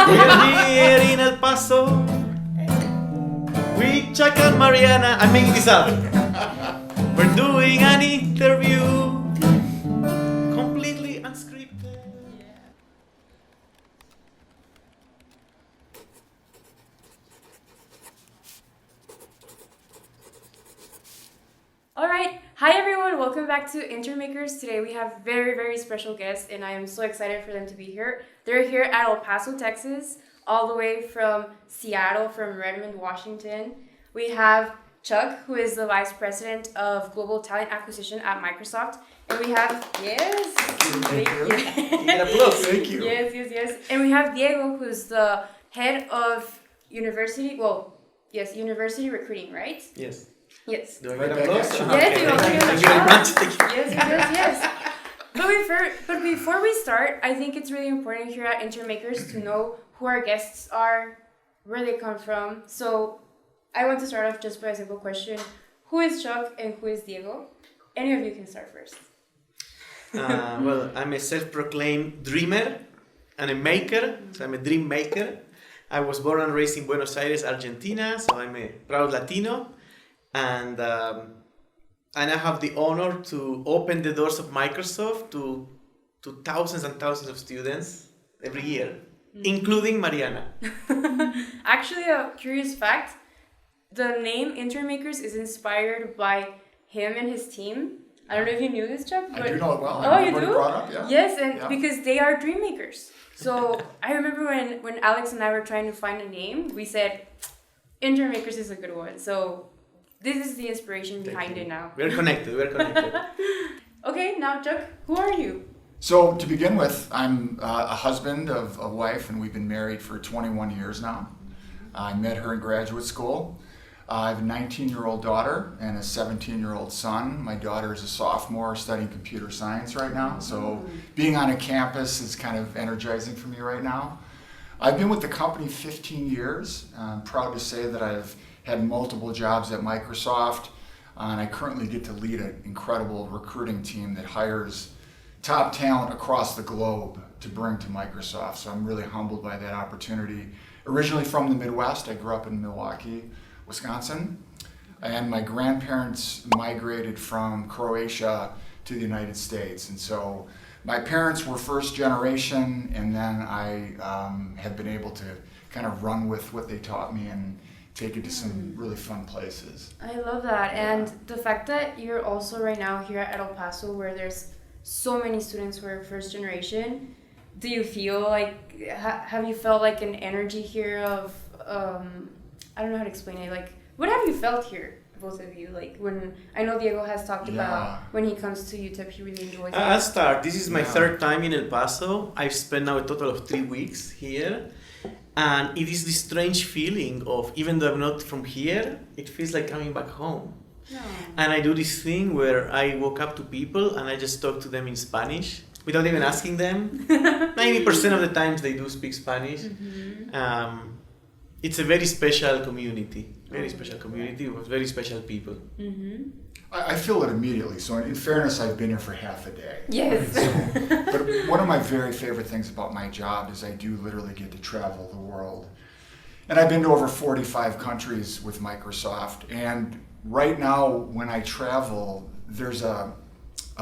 We're here in El Paso with Chuck and Mariana. I'm making this up. We're doing an interview, completely unscripted. All right, hi everyone, welcome back to Internmakers. Today we have very special guests and I am so excited for them to be here. They're here at El Paso, Texas, all the way from Seattle, from Redmond, Washington. We have Chuck, who is the Vice President of Global Talent Acquisition at Microsoft. And we have, yes. Thank you. Yes. And we have Diego, who's the head of university recruiting, right? Yes. Do I get applause? Yes, you want to give Thank a you very much. Yes. But before we start, I think it's really important here at Internmakers to know who our guests are, where they come from. So I want to start off just by a simple question. Who is Chuck and who is Diego? Any of you can start first. Well, I'm a self-proclaimed dreamer and a maker, so I'm a dream maker. I was born and raised in Buenos Aires, Argentina, so I'm a proud Latino. And I have the honor to open the doors of Microsoft to thousands and thousands of students every year, including Mariana. Actually, a curious fact, the name Internmakers is inspired by him and his team. I don't know if you knew this, Chuck. I do know it well. Oh, you do? Brought up, yeah. Yes, and because they are dream makers. So I remember when Alex and I were trying to find a name, we said, Internmakers is a good one. So this is the inspiration behind it now. We're connected. Okay, now Chuck, who are you? So to begin with, I'm a husband of a wife, and we've been married for 21 years now. I met her in graduate school. I have a 19-year-old daughter and a 17-year-old son. My daughter is a sophomore studying computer science right now, so being on a campus is kind of energizing for me right now. I've been with the company 15 years. I'm proud to say that I've had multiple jobs at Microsoft, and I currently get to lead an incredible recruiting team that hires top talent across the globe to bring to Microsoft. So I'm really humbled by that opportunity. Originally from the Midwest, I grew up in Milwaukee, Wisconsin, and my grandparents migrated from Croatia to the United States. And so my parents were first generation, and then I have been able to kind of run with what they taught me and take it to some really fun places. I love that. And the fact that you're also right now here at El Paso, where there's so many students who are first generation, do you feel like, have you felt like an energy here of, I don't know how to explain it, like, what have you felt here, both of you? Like, when, I know Diego has talked about when he comes to UTEP, he really enjoys it. I'll start. This is my third time in El Paso. I've spent now a total of 3 weeks here. And it is this strange feeling of, even though I'm not from here, it feels like coming back home. No. And I do this thing where I walk up to people and I just talk to them in Spanish without even asking them. 90% of the times they do speak Spanish. It's a very special community. With very special people. I feel it immediately. So in fairness, I've been here for half a day. Yes. But one of my very favorite things about my job is I do literally get to travel the world. And I've been to over 45 countries with Microsoft. And right now, when I travel, there's a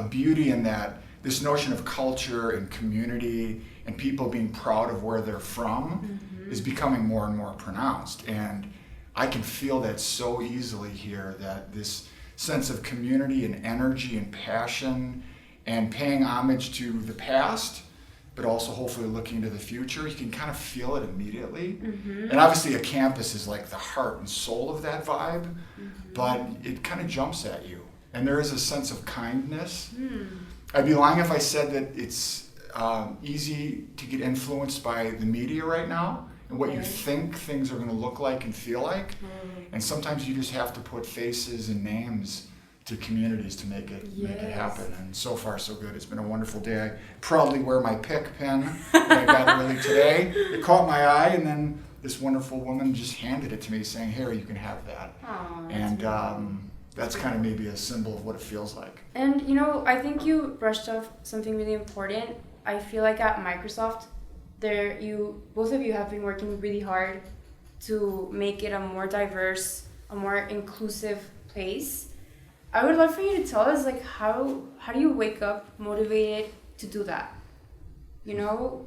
beauty in that, this notion of culture and community and people being proud of where they're from is becoming more and more pronounced. And I can feel that so easily here, that this sense of community and energy and passion and paying homage to the past, but also hopefully looking to the future, you can kind of feel it immediately. And obviously a campus is like the heart and soul of that vibe, but it kind of jumps at you. And there is a sense of kindness. I'd be lying if I said that it's easy to get influenced by the media right now and what you think things are going to look like and feel like. And sometimes you just have to put faces and names to communities to make it happen. And so far, so good. It's been a wonderful day. I proudly wear my pick pen that I got early today. It caught my eye, and then this wonderful woman just handed it to me saying, here, you can have that. And that's kind of maybe a symbol of what it feels like. And, you know, I think you brushed off something really important. I feel like at Microsoft, both of you have been working really hard to make it a more diverse, a more inclusive place. I would love for you to tell us, like, how do you wake up motivated to do that? You know,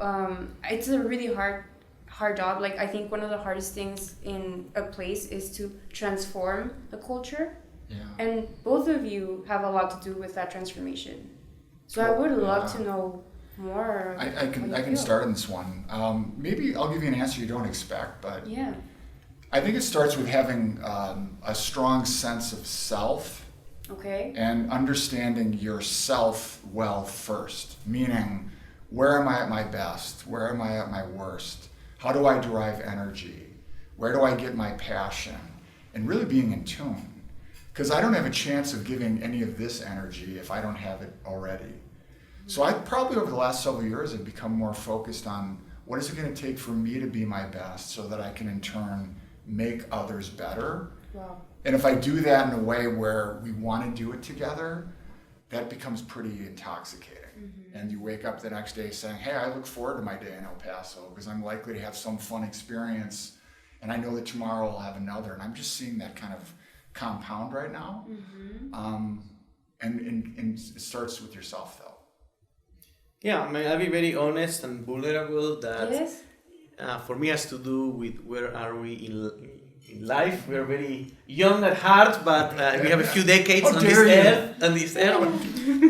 it's a really hard job. Like, I think one of the hardest things in a place is to transform the culture. Yeah. And both of you have a lot to do with that transformation. So I would love to know more. I can start on this one. Maybe I'll give you an answer you don't expect, but yeah. I think it starts with having a strong sense of self. Okay. And understanding yourself well first, meaning where am I at my best? Where am I at my worst? How do I derive energy? Where do I get my passion? And really being in tune. Because I don't have a chance of giving any of this energy if I don't have it already. So I probably over the last several years have become more focused on what is it going to take for me to be my best so that I can in turn make others better. Wow. And if I do that in a way where we want to do it together, that becomes pretty intoxicating. Mm-hmm. And you wake up the next day saying, hey, I look forward to my day in El Paso because I'm likely to have some fun experience. And I know that tomorrow I'll have another. And I'm just seeing that kind of compound right now. Mm-hmm. And it starts with yourself, though. Yeah, I mean, I'll be very honest and vulnerable that Yes. For me has to do with where are we in life. We are very young at heart, but we have a few decades on this earth.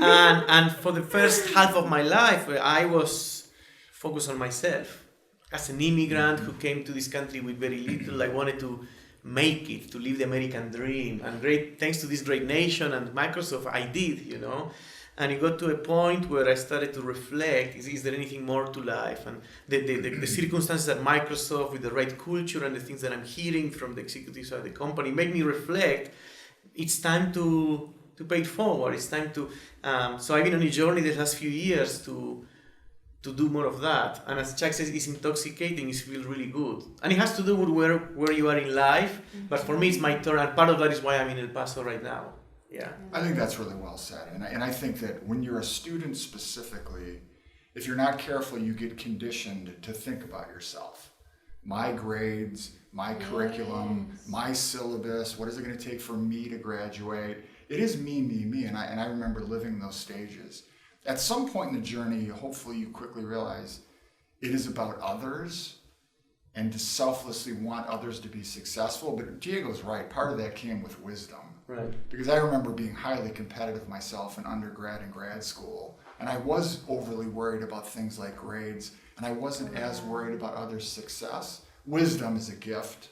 And for the first half of my life, I was focused on myself. As an immigrant who came to this country with very little, I wanted to make it, to live the American dream. And thanks to this great nation and Microsoft, I did, you know. And it got to a point where I started to reflect, is there anything more to life? And the circumstances at Microsoft with the right culture and the things that I'm hearing from the executives of the company made me reflect, it's time to pay it forward. It's time to, so I've been on a journey the last few years to do more of that. And as Chuck says, it's intoxicating, it feels really good. And it has to do with where you are in life, but for me it's my turn, and part of that is why I'm in El Paso right now. Yeah. I think that's really well said. And I think that when you're a student specifically, if you're not careful, you get conditioned to think about yourself. My grades, my curriculum, my syllabus, what is it going to take for me to graduate? It is me. And I remember living those stages. At some point in the journey, hopefully you quickly realize it is about others and to selflessly want others to be successful. But Diego's right. Part of that came with wisdom. Right. Because I remember being highly competitive myself in undergrad and grad school. And I was overly worried about things like grades. And I wasn't as worried about others' success. Wisdom is a gift.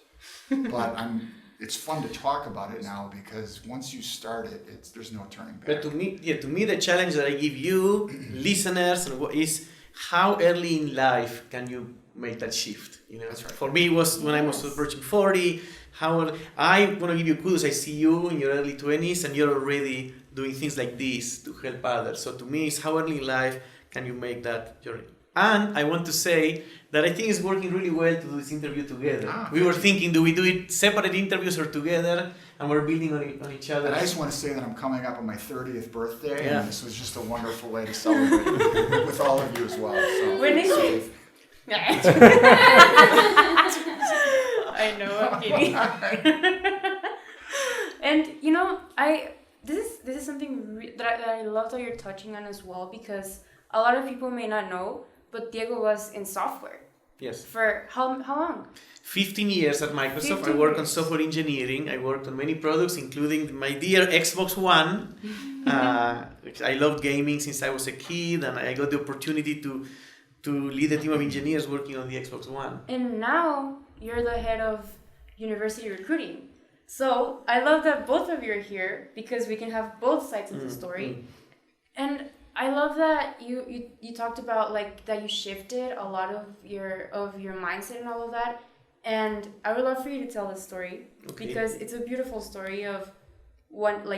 But it's fun to talk about it now because once you start it, there's no turning back. But to me, the challenge that I give you, listeners, is how early in life can you make that shift? You know, That's right. For me, it was when I was approaching 40. I want to give you kudos. I see you in your early 20s, and you're already doing things like this to help others. So to me, it's how early in life can you make that journey? And I want to say that I think it's working really well to do this interview together. We were thinking, do we do it separate interviews or together? And we're building on each other. And I just want to say that I'm coming up on my 30th birthday, and this was just a wonderful way to celebrate with all of you as well. So, When is it? I know, I'm kidding. And you know, this is something that I love that you're touching on as well, because a lot of people may not know, but Diego was in software. Yes. For how long? 15 years at Microsoft. I worked on software engineering. I worked on many products, including my dear Xbox One. Which I loved gaming since I was a kid, and I got the opportunity to lead a team of engineers working on the Xbox One. And now you're the head of university recruiting. So I love that both of you are here because we can have both sides of the story. And I love that you talked about like that you shifted a lot of your mindset and all of that. And I would love for you to tell this story because it's a beautiful story of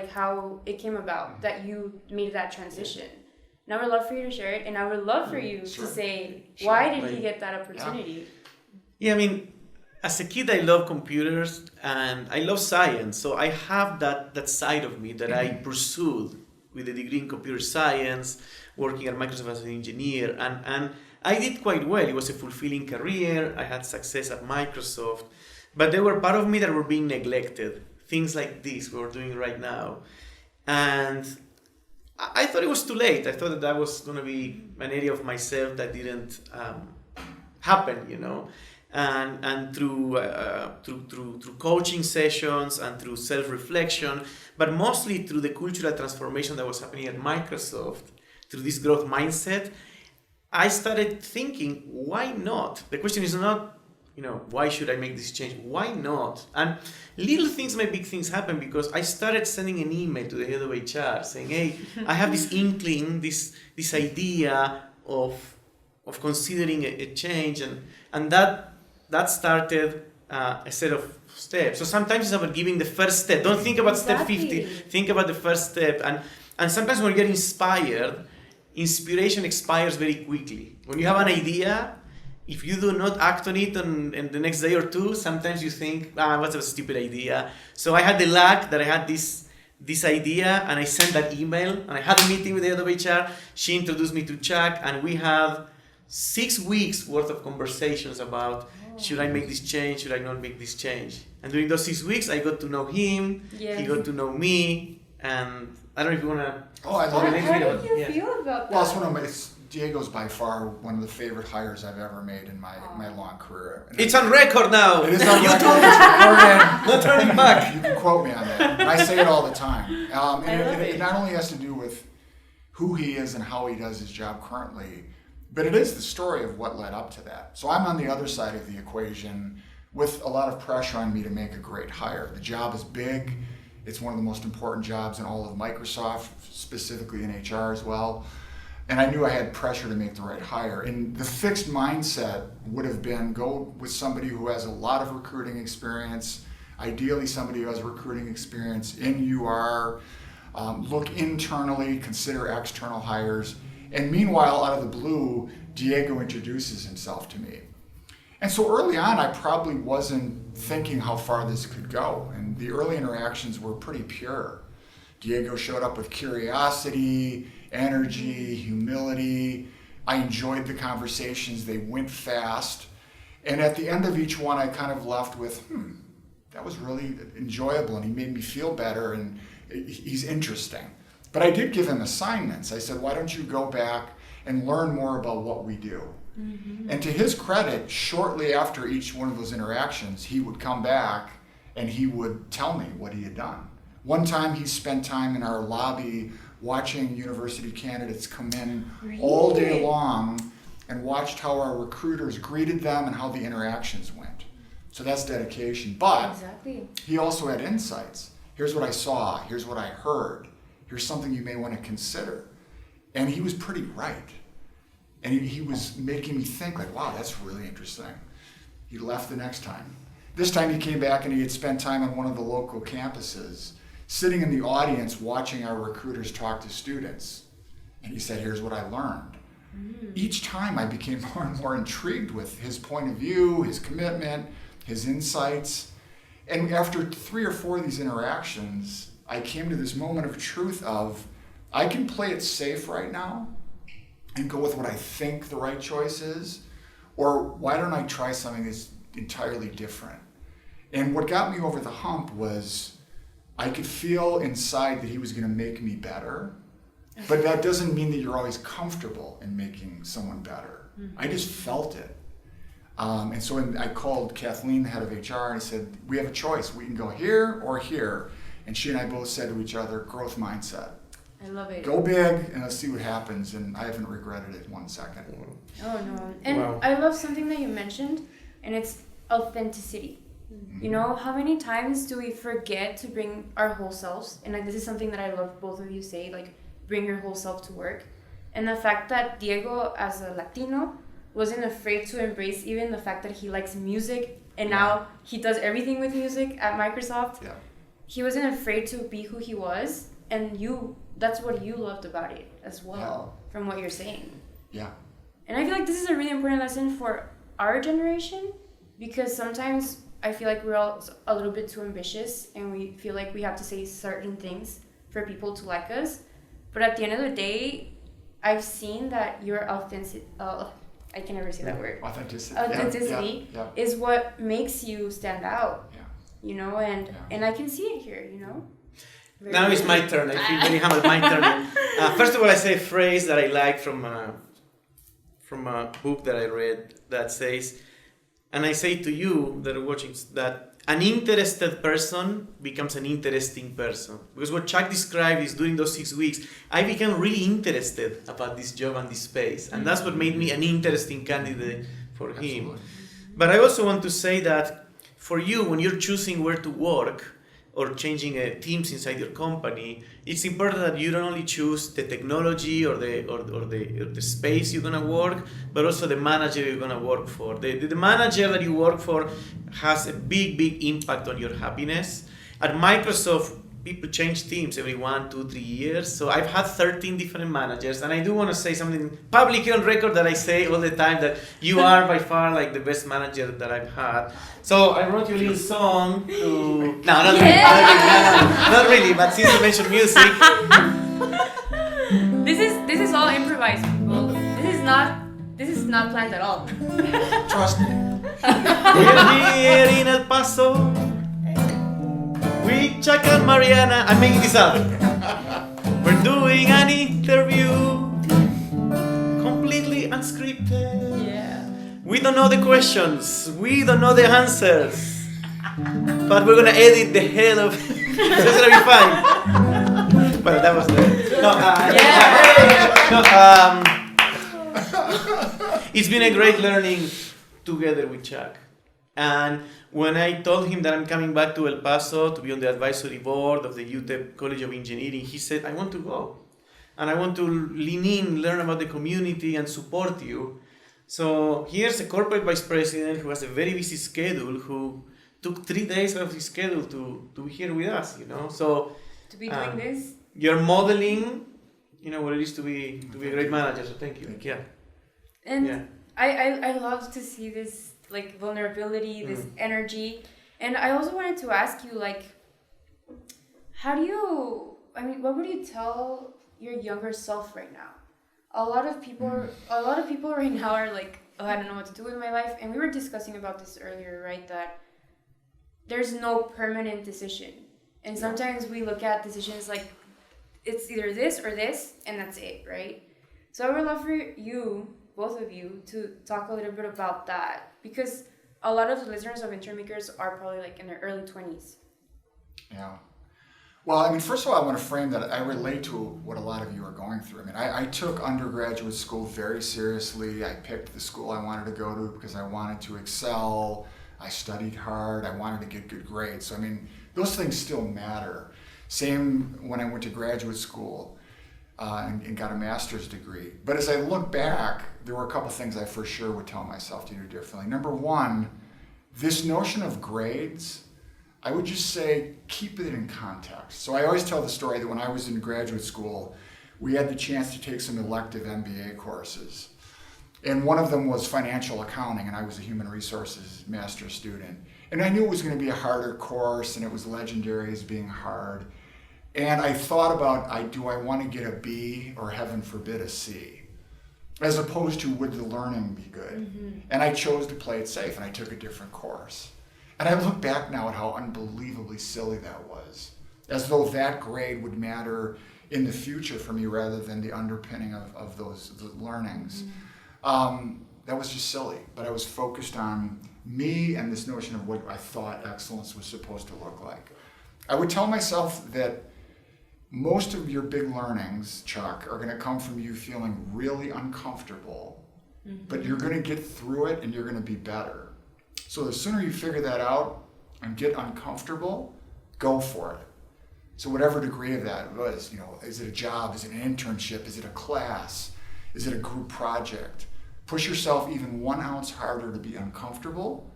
how it came about that you made that transition. And I would love for you to share it, and I would love for you to say why did you get that opportunity? Yeah, I mean, as a kid, I love computers and I love science. So I have that side of me that I pursued with a degree in computer science, working at Microsoft as an engineer. And I did quite well. It was a fulfilling career. I had success at Microsoft, but there were part of me that were being neglected. Things like this we're doing right now. And I thought it was too late. I thought that was going to be an area of myself that didn't happen, you know. And through coaching sessions and through self-reflection, but mostly through the cultural transformation that was happening at Microsoft, through this growth mindset, I started thinking, why not? The question is not, you know, why should I make this change? Why not? And little things make big things happen, because I started sending an email to the head of HR saying, hey, I have this inkling, this idea of considering a change, and that started a set of steps. So sometimes it's about giving the first step. Don't think about step 50. Think about the first step. And sometimes when you get inspired, inspiration expires very quickly. When you have an idea, if you do not act on it in the next day or two, sometimes you think, what's a stupid idea. So I had the luck that I had this idea, and I sent that email, and I had a meeting with the head of HR. She introduced me to Chuck, and we had 6 weeks worth of conversations about, should I make this change? Should I not make this change? And during those 6 weeks, I got to know him. Yes. He got to know me. And I don't know if you want to... How do you feel about that? Well, Diego's by far one of the favorite hires I've ever made in my long career. And it's on record now. It is on record. It's recorded. No turning back. You can quote me on that. I say it all the time. It not only has to do with who he is and how he does his job currently, but it is the story of what led up to that. So I'm on the other side of the equation with a lot of pressure on me to make a great hire. The job is big. It's one of the most important jobs in all of Microsoft, specifically in HR as well. And I knew I had pressure to make the right hire. And the fixed mindset would have been, go with somebody who has a lot of recruiting experience, ideally somebody who has recruiting experience in UR, look internally, consider external hires. And meanwhile, out of the blue, Diego introduces himself to me. And so early on, I probably wasn't thinking how far this could go. And the early interactions were pretty pure. Diego showed up with curiosity, energy, humility. I enjoyed the conversations. They went fast. And at the end of each one, I kind of left with, that was really enjoyable, and he made me feel better, and he's interesting. But I did give him assignments. I said, why don't you go back and learn more about what we do? Mm-hmm. And to his credit, shortly after each one of those interactions, he would come back and he would tell me what he had done. One time he spent time in our lobby watching university candidates come in all day long and watched how our recruiters greeted them and how the interactions went. So that's dedication. But he also had insights. Here's what I saw. Here's what I heard. Here's something you may want to consider. And he was pretty right. And he was making me think, like, wow, that's really interesting. He left the next time. This time he came back and he had spent time on one of the local campuses, sitting in the audience watching our recruiters talk to students. And he said, here's what I learned. Each time I became more and more intrigued with his point of view, his commitment, his insights. And after 3 or 4 of these interactions, I came to this moment of truth of, I can play it safe right now and go with what I think the right choice is, or why don't I try something that's entirely different? And what got me over the hump was I could feel inside that he was going to make me better, but that doesn't mean that you're always comfortable in making someone better. I just felt it. And so I called Kathleen, the head of HR, and I said, we have a choice. We can go here or here. And she and I both said to each other, growth mindset. I love it. Go big and let's see what happens. And I haven't regretted it 1 second. Oh, no. And I love something that you mentioned, and it's authenticity. Mm-hmm. You know, how many times do we forget to bring our whole selves? And like, this is something that I love both of you say, like, bring your whole self to work. And the fact that Diego, as a Latino, wasn't afraid to embrace even the fact that he likes music, and now he does everything with music at Microsoft. Yeah. He wasn't afraid to be who he was, and that's what you loved about it as well, from what you're saying. Yeah. And I feel like this is a really important lesson for our generation, because sometimes I feel like we're all a little bit too ambitious, and we feel like we have to say certain things for people to like us. But at the end of the day, I've seen that your I can never say that word. Authenticity. Is what makes you stand out. Yeah. You know, and I can see it here, you know. Now it's my turn. I feel very humble. My turn. First of all, I say a phrase that I like from a book that I read that says, and I say to you that are watching, that an interested person becomes an interesting person. Because what Chuck described is during those 6 weeks, I became really interested about this job and this space. And that's what made me an interesting candidate for him. Absolutely. But I also want to say that for you, when you're choosing where to work, or changing teams inside your company, it's important that you don't only choose the technology or the space you're gonna work, but also the manager you're gonna work for. The manager that you work for has a big impact on your happiness. At Microsoft, people change teams every 1, 2, 3 years. So I've had 13 different managers, and I do want to say something publicly on record that I say all the time, that you are by far like the best manager that I've had. So I wrote you a little song to... No, not really, but since you mentioned music... This is all improvised, people. This is not planned at all. Trust me. We're here in El Paso with Chuck and Mariana. I'm making this up. We're doing an interview, completely unscripted. Yeah. We don't know the questions. We don't know the answers. But we're gonna edit the hell of. So it's gonna be fine. But that was it's been a great learning together with Chuck. And when I told him that I'm coming back to El Paso to be on the advisory board of the UTEP College of Engineering, he said, I want to go. And I want to lean in, learn about the community, and support you. So here's a corporate vice president who has a very busy schedule, who took 3 days out of his schedule to be here with us, you know. So to be doing this. You're modeling, you know, what it is to be a great manager. So thank you. Yeah. And I love to see this like vulnerability, this energy. And I also wanted to ask you, like, what would you tell your younger self right now? A lot of people right now are like, oh, I don't know what to do with my life. And we were discussing about this earlier, right? That there's no permanent decision. And sometimes we look at decisions like it's either this or this, and that's it, right? So I would love for you, both of you, to talk a little bit about that, because a lot of the listeners of Internmakers are probably like in their early 20s. Yeah. Well, I mean, first of all, I want to frame that I relate to what a lot of you are going through. I mean, I took undergraduate school very seriously. I picked the school I wanted to go to because I wanted to excel. I studied hard. I wanted to get good grades. So, I mean, those things still matter. Same when I went to graduate school and got a master's degree. But as I look back, there were a couple things I for sure would tell myself to do differently. Number one, this notion of grades, I would just say keep it in context. So I always tell the story that when I was in graduate school, we had the chance to take some elective MBA courses. And one of them was financial accounting, and I was a human resources master's student. And I knew it was going to be a harder course, and it was legendary as being hard. And I thought about, do I want to get a B or, heaven forbid, a C? As opposed to, would the learning be good? Mm-hmm. And I chose to play it safe, and I took a different course. And I look back now at how unbelievably silly that was, as though that grade would matter in the future for me rather than the underpinning of those learnings. Mm-hmm. That was just silly, but I was focused on me and this notion of what I thought excellence was supposed to look like. I would tell myself that most of your big learnings, Chuck, are going to come from you feeling really uncomfortable, but you're going to get through it and you're going to be better. So the sooner you figure that out and get uncomfortable, go for it. So whatever degree of that was, is it a job, is it an internship, is it a class, is it a group project? Push yourself even 1 ounce harder to be uncomfortable,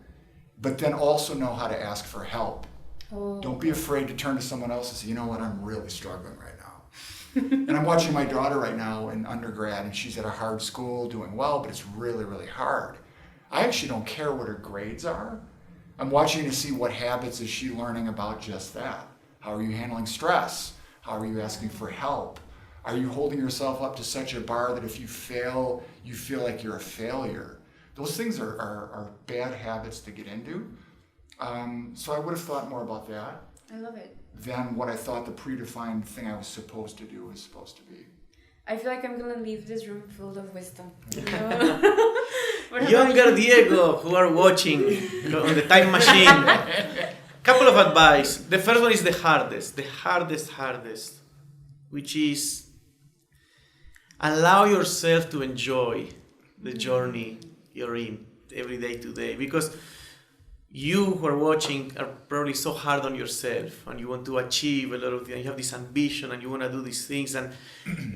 but then also know how to ask for help. Oh. Don't be afraid to turn to someone else and say, you know what, I'm really struggling right now. And I'm watching my daughter right now in undergrad, and she's at a hard school doing well, but it's really, really hard. I actually don't care what her grades are. I'm watching to see what habits is she learning about just that. How are you handling stress? How are you asking for help? Are you holding yourself up to such a bar that if you fail, you feel like you're a failure? Those things are bad habits to get into. So I would have thought more about that. I love it. Than what I thought the predefined thing I was supposed to do was supposed to be. I feel like I'm gonna leave this room full of wisdom. You know? Younger Diego, who are watching on the time machine. Couple of advice. The first one is the hardest, which is allow yourself to enjoy the journey you're in every day to day, because you who are watching are probably so hard on yourself and you want to achieve a lot of things. You have this ambition and you want to do these things, and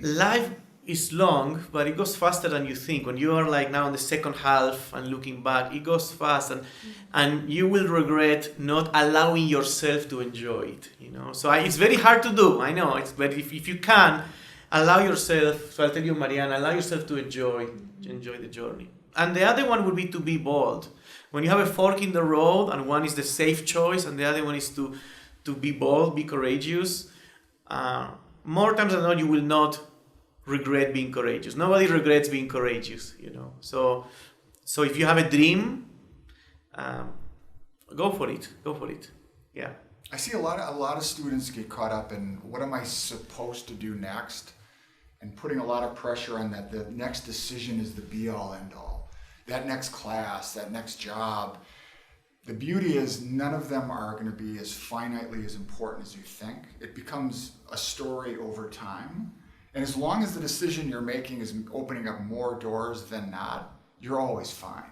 life is long, but it goes faster than you think. When you are like now in the second half and looking back, it goes fast, and you will regret not allowing yourself to enjoy it. You know, so it's very hard to do. I know it's, but if you can allow yourself, so I'll tell you, Mariana, allow yourself to enjoy the journey. And the other one would be to be bold. When you have a fork in the road, and one is the safe choice, and the other one is to be bold, be courageous. More times than not, you will not regret being courageous. Nobody regrets being courageous, you know. So if you have a dream, go for it. Yeah. I see a lot of students get caught up in what am I supposed to do next, and putting a lot of pressure on that. The next decision is the be all end all. That next class, that next job. The beauty is none of them are going to be as finitely as important as you think. It becomes a story over time. And as long as the decision you're making is opening up more doors than not, you're always fine.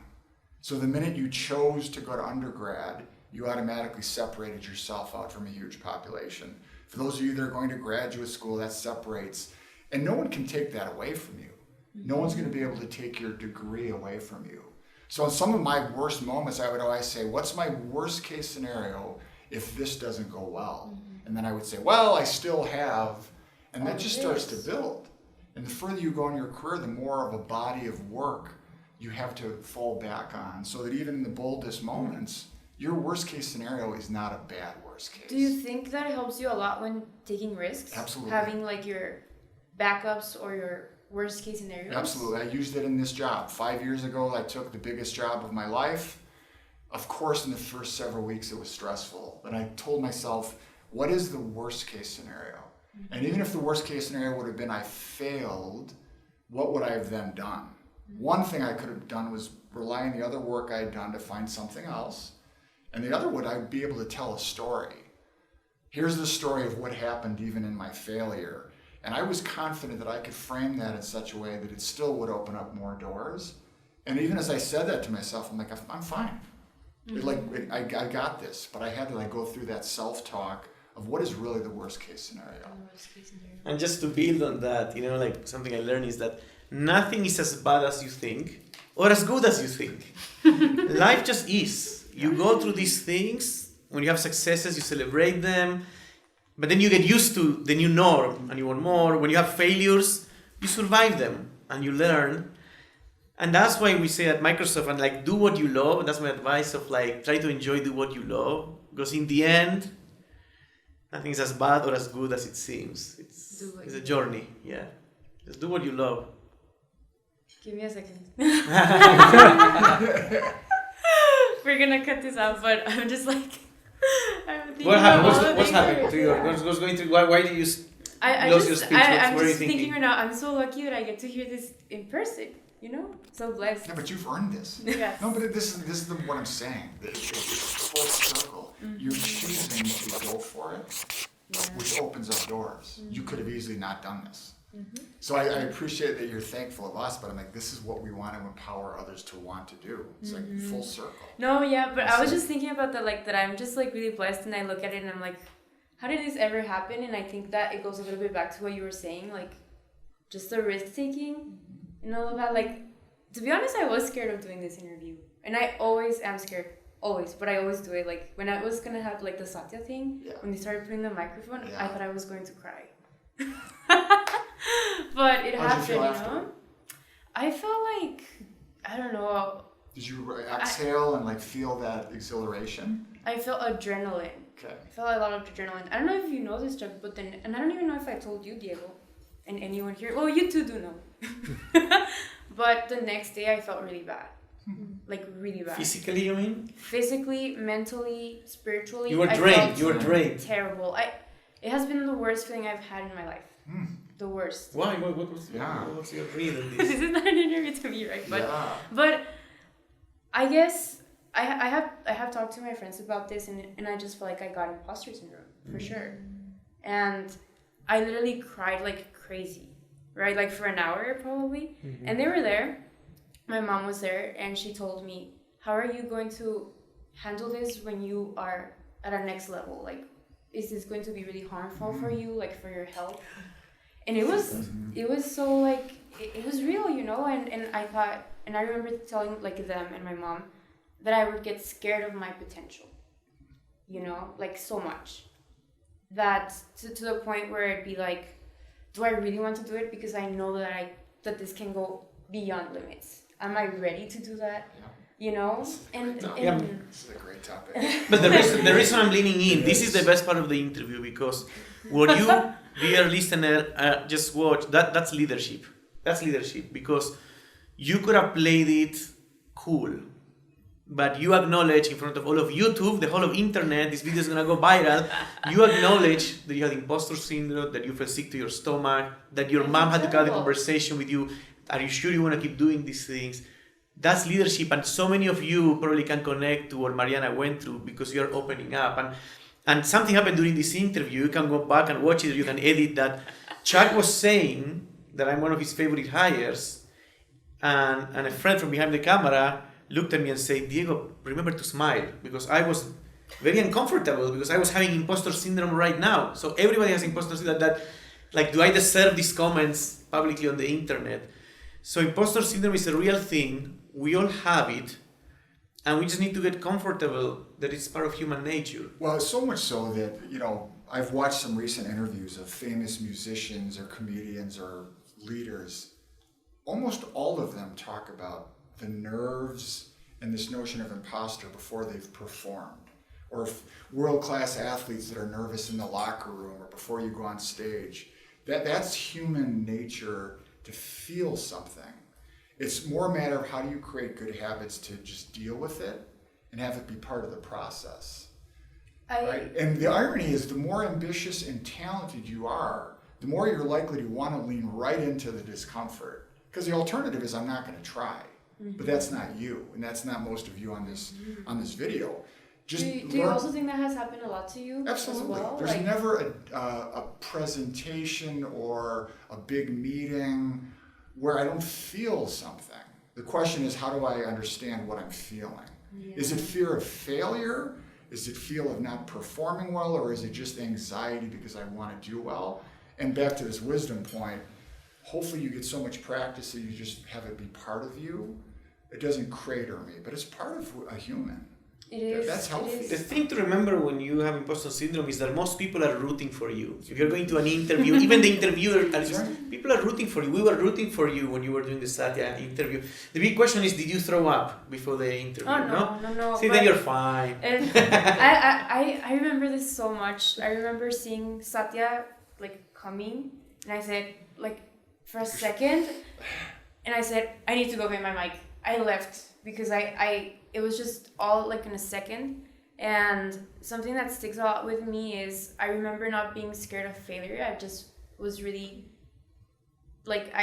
So the minute you chose to go to undergrad, you automatically separated yourself out from a huge population. For those of you that are going to graduate school, that separates. And no one can take that away from you. No one's going to be able to take your degree away from you. So in some of my worst moments, I would always say, what's my worst case scenario if this doesn't go well? And then I would say, well, I still have, and that just starts to build. And the further you go in your career, the more of a body of work you have to fall back on, so that even in the boldest moments, your worst case scenario is not a bad worst case. Do you think that helps you a lot when taking risks? Absolutely. Having like your backups or your worst case scenarios? Absolutely. I used it in this job. 5 years ago, I took the biggest job of my life. Of course, in the first several weeks, it was stressful. But I told myself, what is the worst case scenario? And even if the worst case scenario would have been I failed, what would I have then done? One thing I could have done was rely on the other work I had done to find something else. And the other would I'd be able to tell a story. Here's the story of what happened even in my failure. And I was confident that I could frame that in such a way that it still would open up more doors. And even as I said that to myself, I'm like, I'm fine. I got this. But I had to go through that self-talk of what is really the worst case scenario. And just to build on that, something I learned is that nothing is as bad as you think or as good as you think. Life just is. You go through these things. When you have successes, you celebrate them. But then you get used to the new norm and you want more. When you have failures, you survive them and you learn. And that's why we say at Microsoft, and do what you love. And that's my advice of try to enjoy, do what you love. Because in the end, nothing is as bad or as good as it seems. It's a journey, yeah. Just do what you love. Give me a second. We're gonna cut this out, but I'm just I'm thinking what happened? What's happening to you? What's going through? Why did you lose your speech? I'm just thinking right now. I'm so lucky that I get to hear this in person. So blessed. Yeah, but you've earned this. Yes. No, but this is what I'm saying. It's full circle. You're choosing to go for it, which opens up doors. You could have easily not done this. So I appreciate that you're thankful of us, but I'm like, this is what we want to empower others to want to do. It's full circle. No, yeah, but I was just thinking about that I'm just really blessed, and I look at it and I'm like, how did this ever happen? And I think that it goes a little bit back to what you were saying, just the risk taking and all of that. To be honest, I was scared of doing this interview, and I always am scared. Always, but I always do it. When I was gonna have the Satya thing, when they started putting the microphone, I thought I was going to cry. But it happened, I felt I don't know. Did you exhale and feel that exhilaration? I felt adrenaline. Okay. I felt a lot of adrenaline. I don't know if you know this, Chuck, and I don't even know if I told you, Diego. and anyone here, well, you two do know. But the next day I felt really bad. Like really bad. Physically, you mean? Physically, mentally, spiritually. You were I drained. felt You were drained. terrible. It has been the worst feeling I've had in my life. The worst. Why? What was your read on This this? is not an interview to me, right? But I guess I have talked to my friends about this, and I just feel like I got imposter syndrome for sure. And I literally cried like crazy, right? Like for an hour probably. And they were there. My mom was there, and she told me, how are you going to handle this when you are at a next level? Like, is this going to be really harmful for you, like for your health? And it was so like, it was real, you know? And I thought, and I remember telling like them and my mom that I would get scared of my potential, you know, like so much. That to the point where it'd be like, do I really want to do it? Because I know that this can go beyond limits. Am I ready to do that? Yeah. You know? This is a great topic. But the reason I'm leaning in, this is the best part of the interview, because what you, dear listener, just watch, that's leadership. That's leadership, because you could have played it cool, but you acknowledge in front of all of YouTube, the whole of internet, this video is gonna go viral. You acknowledge that you had imposter syndrome, that you felt sick to your stomach, that your mom had to have a conversation with you. Are you sure you want to keep doing these things? That's leadership, and so many of you probably can connect to what Mariana went through because you're opening up. And something happened during this interview. You can go back and watch it. You can edit that. Chuck was saying that I'm one of his favorite hires, and a friend from behind the camera looked at me and said, Diego, remember to smile, because I was very uncomfortable because I was having imposter syndrome right now. So everybody has imposter syndrome. That like, do I deserve these comments publicly on the internet? So imposter syndrome is a real thing. We all have it, and we just need to get comfortable that it's part of human nature. Well, so much so that, you know, I've watched some recent interviews of famous musicians or comedians or leaders. Almost all of them talk about the nerves and this notion of imposter before they've performed. Or world-class athletes that are nervous in the locker room or before you go on stage. That's human nature to feel something. It's more a matter of how do you create good habits to just deal with it and have it be part of the process. Right? And the irony is, the more ambitious and talented you are, the more you're likely to want to lean right into the discomfort. Because the alternative is, I'm not going to try. But that's not you, and that's not most of you on this video. Just do you also think that has happened a lot to you? Absolutely. As well? There's never a presentation or a big meeting where I don't feel something. The question is, how do I understand what I'm feeling? Yeah. Is it fear of failure? Is it fear of not performing well? Or is it just anxiety because I want to do well? And back to this wisdom point, hopefully you get so much practice that you just have it be part of you. It doesn't crater me, but it's part of a human. It is. That's healthy. The thing to remember when you have imposter syndrome is that most people are rooting for you. If you're going to an interview, even the interviewer, people are rooting for you. We were rooting for you when you were doing the Satya interview. The big question is, did you throw up before the interview? Oh, no. See, then you're fine. And I remember this so much. I remember seeing Satya like coming, and I said, like, for a second, and I said, I need to go get my mic. I left because it was just all like in a second. And something that sticks out with me is I remember not being scared of failure. I just was really like,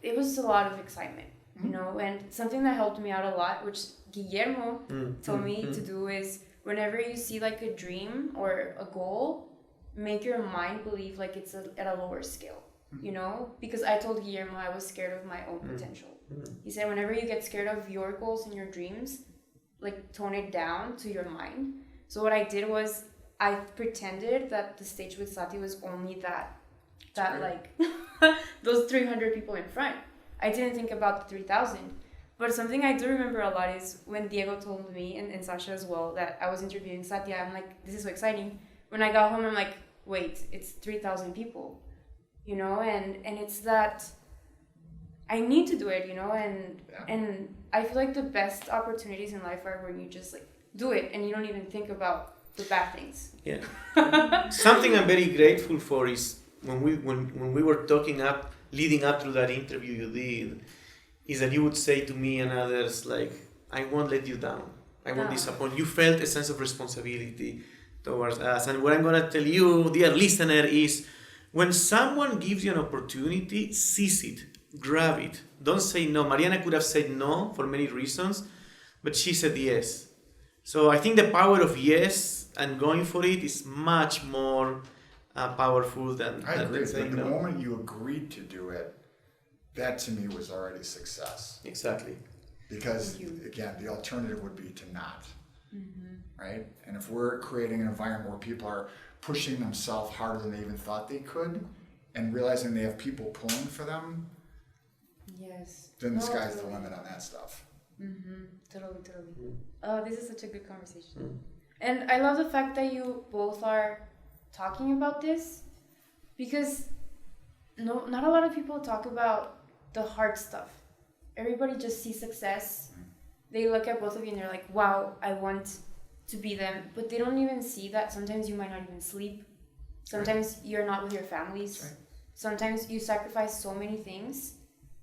it was a lot of excitement, you know. And something that helped me out a lot, which Guillermo told me to do, is whenever you see like a dream or a goal, make your mind believe like it's at a lower scale, you know. Because I told Guillermo I was scared of my own potential. He said, whenever you get scared of your goals and your dreams, like tone it down to your mind. So what I did was I pretended that the stage with Sati was only that like those 300 people in front. I didn't think about the 3,000. But something I do remember a lot is when Diego told me, and Sasha as well, that I was interviewing Satya. I'm like, this is so exciting. When I got home, I'm like, wait, it's 3,000 people, you know. And it's that I need to do it, you know. And I feel like the best opportunities in life are when you just like do it and you don't even think about the bad things. Yeah. Something I'm very grateful for is when we were leading up to that interview you did, is that you would say to me and others like, I won't let you down. I won't disappoint. You felt a sense of responsibility towards us. And what I'm going to tell you, dear listener, is when someone gives you an opportunity, seize it, grab it. Don't say no. Mariana could have said no for many reasons, but she said yes. So I think the power of yes and going for it is much more powerful than I agree. saying The no. moment you agreed to do it, that to me was already success. Exactly. Because again, the alternative would be to not, right? And if we're creating an environment where people are pushing themselves harder than they even thought they could, and realizing they have people pulling for them, Yes. then the sky's the limit on that stuff. Totally. Oh, this is such a good conversation. And I love the fact that you both are talking about this, because not a lot of people talk about the hard stuff. Everybody just sees success. They look at both of you and they're like, wow, I want to be them. But they don't even see that sometimes you might not even sleep. Sometimes you're not with your families. Right. Sometimes you sacrifice so many things,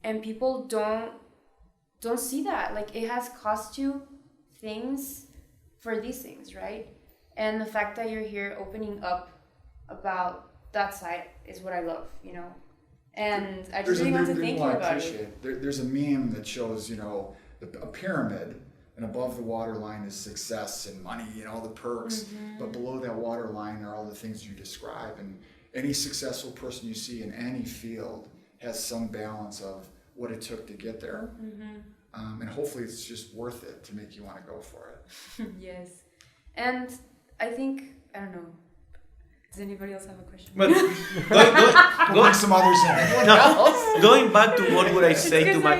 and people don't see that. Like, it has cost you things for these things, right? And the fact that you're here opening up about that side is what I love, And I just really want to thank you about it. There's a meme that shows, a pyramid, and above the waterline is success and money and all the perks, but below that waterline are all the things you describe. And any successful person you see in any field has some balance of what it took to get there. And hopefully it's just worth it to make you want to go for it. Yes. And I think, I don't know, does anybody else have a question? But Going some others in. going back to what would I say to my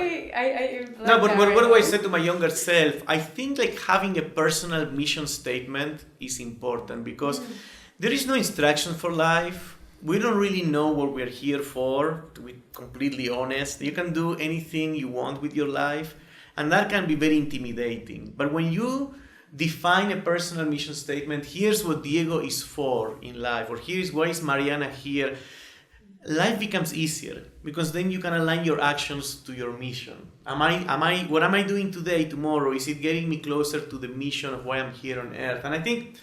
what do I say to my younger self? I think like having a personal mission statement is important, because there is no instruction for life. We don't really know what we're here for, to be completely honest. You can do anything you want with your life, and that can be very intimidating. But when you define a personal mission statement, here's what Diego is for in life, or here's why is Mariana here, life becomes easier, because then you can align your actions to your mission. What am I doing today, tomorrow? Is it getting me closer to the mission of why I'm here on earth? And I think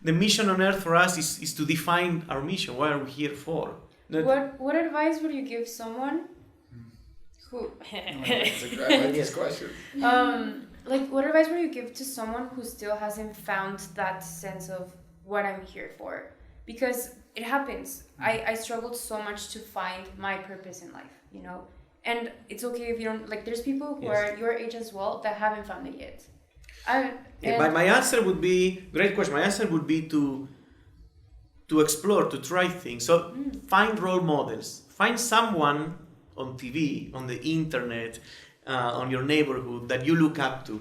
the mission on earth for us is to define our mission. What are we here for? What advice would you give someone who... That's a great question. What advice would you give to someone who still hasn't found that sense of what I'm here for? Because it happens. I struggled so much to find my purpose in life, And it's okay if you don't... there's people who are your age as well that haven't found it yet. My answer would be, great question. My answer would be to explore, to try things. So find role models. Find someone on TV, on the internet, on your neighborhood that you look up to.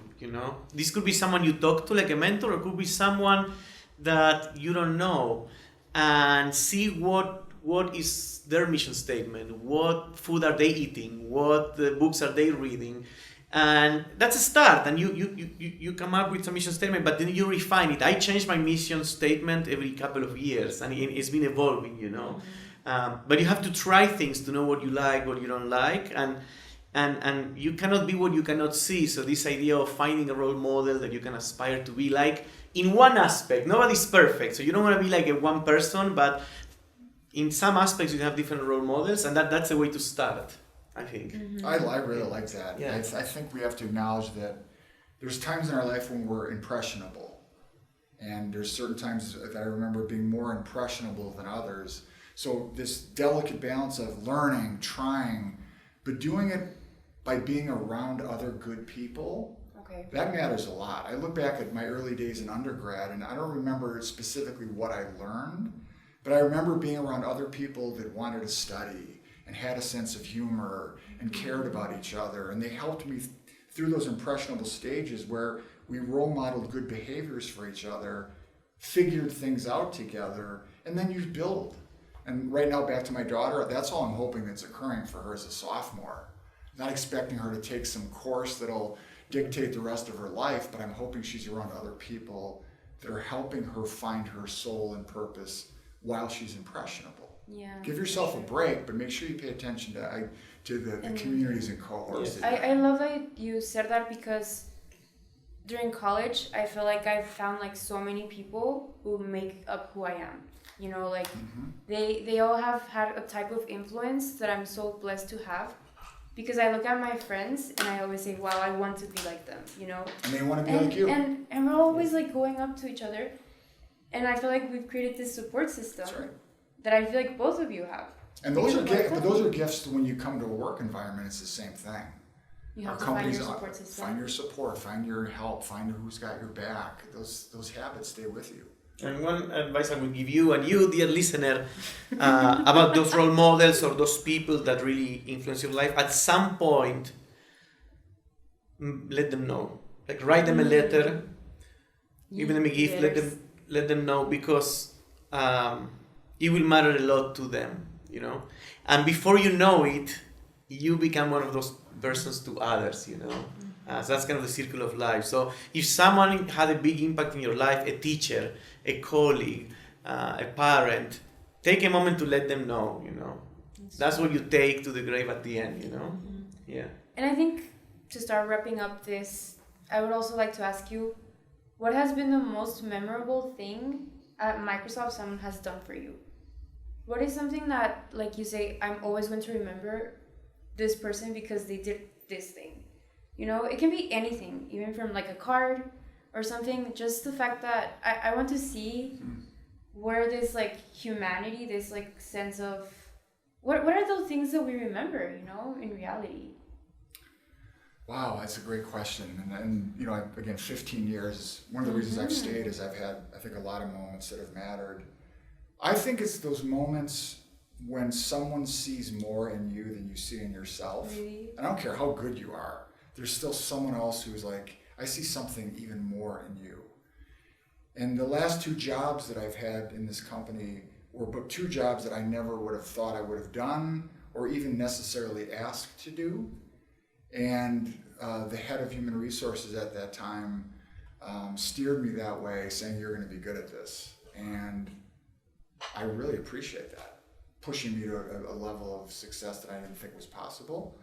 This could be someone you talk to, like a mentor, or it could be someone that you don't know, and see what is their mission statement, what food are they eating, what books are they reading. And that's a start, and you come up with a mission statement, but then you refine it. I change my mission statement every couple of years, and it's been evolving, But you have to try things to know what you like, what you don't like, and you cannot be what you cannot see. So this idea of finding a role model that you can aspire to be like in one aspect. Nobody's perfect, so you don't want to be like a one person, but in some aspects you have different role models, and that's a way to start, I think. I really like that. Yeah. I think we have to acknowledge that there's times in our life when we're impressionable, and there's certain times that I remember being more impressionable than others. So this delicate balance of learning, trying, but doing it by being around other good people, that matters a lot. I look back at my early days in undergrad, and I don't remember specifically what I learned, but I remember being around other people that wanted to study and had a sense of humor and cared about each other, and they helped me through those impressionable stages where we role modeled good behaviors for each other, figured things out together, and then you build. And right now, back to my daughter, that's all I'm hoping that's occurring for her as a sophomore. Not expecting her to take some course that'll dictate the rest of her life, but I'm hoping she's around other people that are helping her find her soul and purpose while she's impressionable. Yeah. Give yourself a break, but make sure you pay attention to the communities and cohorts. I love that you said that because during college, I feel like I've found like so many people who make up who I am. You know, like they all have had a type of influence that I'm so blessed to have. Because I look at my friends and I always say, wow, I want to be like them, you know? And they want to be like you. And we're always like going up to each other. And I feel like we've created this support system that I feel like both of you have. And those are gifts when you come to a work environment. It's the same thing. You have to find your support system. Find your support, find your help, find who's got your back. Those habits stay with you. And one advice I would give you, and you, dear listener, about those role models or those people that really influence your life, at some point, let them know. Like, write them a letter, give them a gift, let them know, because it will matter a lot to them, you know. And before you know it, you become one of those persons to others, you know. So that's kind of the circle of life. So if someone had a big impact in your life, a teacher, a colleague, a parent, take a moment to let them know, you know. That's what you take to the grave at the end, you know. Yeah. And I think to start wrapping up this, I would also like to ask you, what has been the most memorable thing at Microsoft someone has done for you? What is something that, like you say, I'm always going to remember this person because they did this thing? You know, it can be anything, even from like a card or something. Just the fact that I want to see where this like humanity, this like sense of, what are those things that we remember, you know, in reality? Wow, that's a great question. And you know, again, 15 years, one of the reasons I've stayed is I've had, I think, a lot of moments that have mattered. I think it's those moments when someone sees more in you than you see in yourself. Really? I don't care how good you are. There's still someone else who's like, I see something even more in you. And the last 2 jobs that I've had in this company were but 2 jobs that I never would have thought I would have done or even necessarily asked to do. And the head of human resources at that time steered me that way, saying, you're going to be good at this. And I really appreciate that, pushing me to a level of success that I didn't think was possible.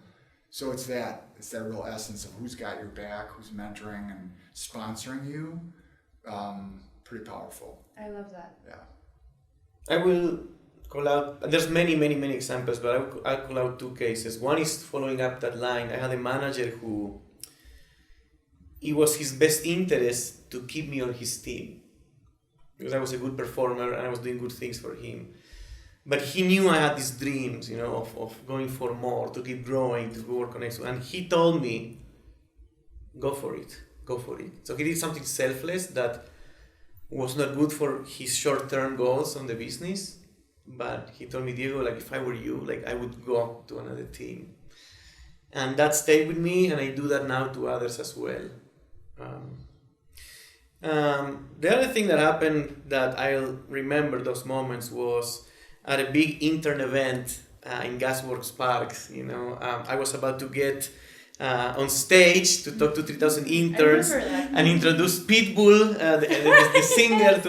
So it's that real essence of who's got your back, who's mentoring and sponsoring you. Pretty powerful. I love that. Yeah. I will call out, there's many examples, but I'll call out 2 cases. One is following up that line. I had a manager who, it was his best interest to keep me on his team because I was a good performer and I was doing good things for him. But he knew I had these dreams, you know, of going for more, to keep growing, to work on it. And he told me, go for it. So he did something selfless that was not good for his short-term goals on the business. But he told me, Diego, like, if I were you, like, I would go to another team. And that stayed with me, and I do that now to others as well. The other thing that happened that I'll remember those moments was at a big intern event in Gasworks Parks. You know, I was about to get on stage to talk to 3,000 interns and introduce Pitbull, the singer,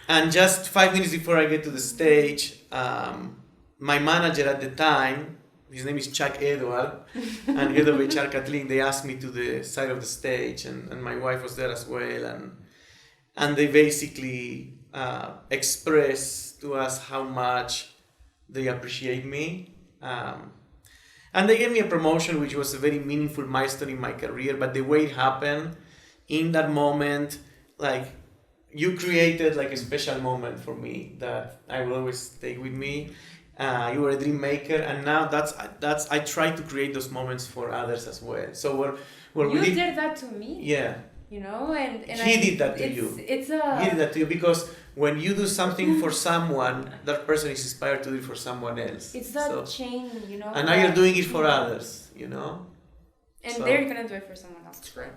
and just 5 minutes before I get to the stage, my manager at the time, his name is Chuck Edward, and head of HR Kathleen, they asked me to the side of the stage, and my wife was there as well, and they basically expressed to us how much they appreciate me. And they gave me a promotion, which was a very meaningful milestone in my career, but the way it happened, in that moment, like, you created like a special moment for me that I will always take with me. You were a dream maker, and now that's I try to create those moments for others as well. So you did that to me. Yeah. You know, and he did that to you. He did that to you because when you do something for someone, that person is inspired to do it for someone else. It's that chain, you know. And now you're doing it for others, you know. And they're gonna do it for someone else. That's great.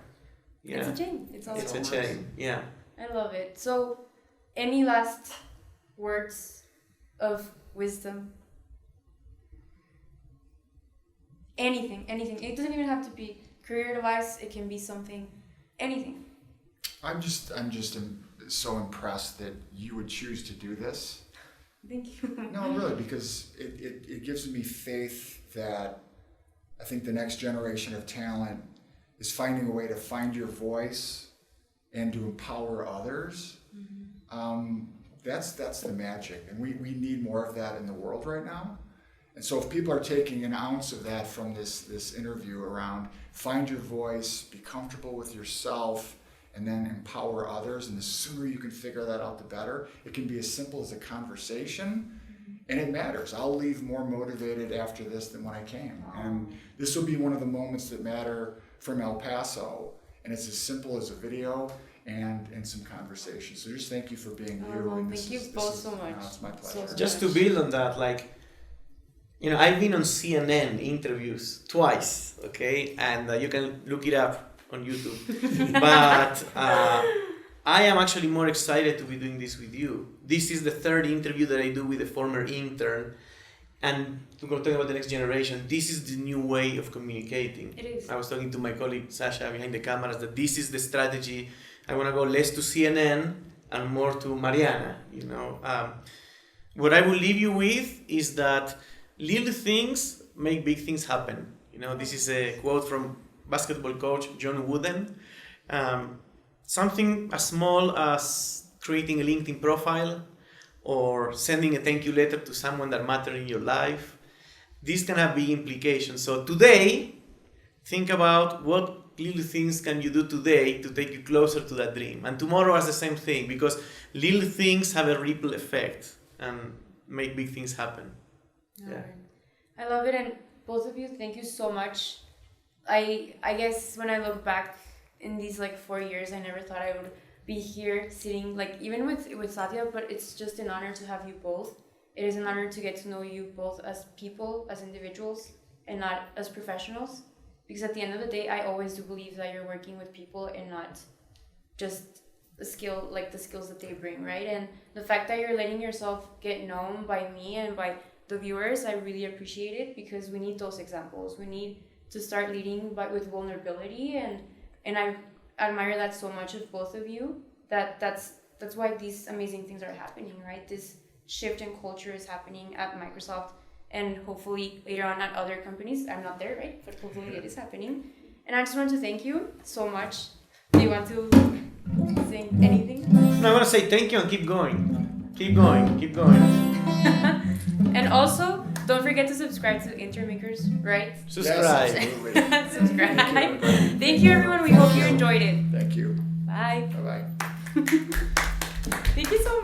Yeah. It's a chain. It's a chain. Yeah. I love it. So, any last words of wisdom? Anything. It doesn't even have to be career advice. It can be something, anything. I'm just so impressed that you would choose to do this. Thank you. No, really, because it gives me faith that I think the next generation of talent is finding a way to find your voice and to empower others. That's the magic, and we need more of that in the world right now. And so if people are taking an ounce of that from this interview around find your voice, be comfortable with yourself, and then empower others, and the sooner you can figure that out, the better. It can be as simple as a conversation, and it matters. I'll leave more motivated after this than when I came. And this will be one of the moments that matter from El Paso, and it's as simple as a video and some conversation. So just thank you for being you. And thank you both so much. It's my pleasure. So Just to build on that, like, I've been on CNN interviews twice, okay? And you can look it up on YouTube. But I am actually more excited to be doing this with you. This is the third interview that I do with a former intern. And to go talk about the next generation, this is the new way of communicating. It is. I was talking to my colleague Sasha behind the cameras that this is the strategy. I want to go less to CNN and more to Mariana, What I will leave you with is that little things make big things happen. This is a quote from basketball coach John Wooden. Something as small as creating a LinkedIn profile or sending a thank you letter to someone that matters in your life. This can have big implications. So today, think about what little things can you do today to take you closer to that dream. And tomorrow is the same thing, because little things have a ripple effect and make big things happen. Yeah. I love it, and both of you, thank you so much. I guess when I look back in these 4 years, I never thought I would be here sitting even with Satya, but it's just an honor to have you both. It is an honor to get to know you both as people, as individuals, and not as professionals. Because at the end of the day, I always do believe that you're working with people and not just the skills that they bring, right? And the fact that you're letting yourself get known by me and by the viewers, I really appreciate it, because we need those examples. We need to start leading with vulnerability, and I admire that so much of both of you. That's why these amazing things are happening, right? This shift in culture is happening at Microsoft, and hopefully later on at other companies. I'm not there, right? But hopefully it is happening. And I just want to thank you so much. Do you want to say anything? No, I want to say thank you and keep going. Keep going. Keep going. And also, don't forget to subscribe to Internmakers, right? Subscribe. Yes, Subscribe. Thank you. Thank you, everyone. We hope you enjoyed it. Thank you. Bye. Bye-bye. Thank you so much.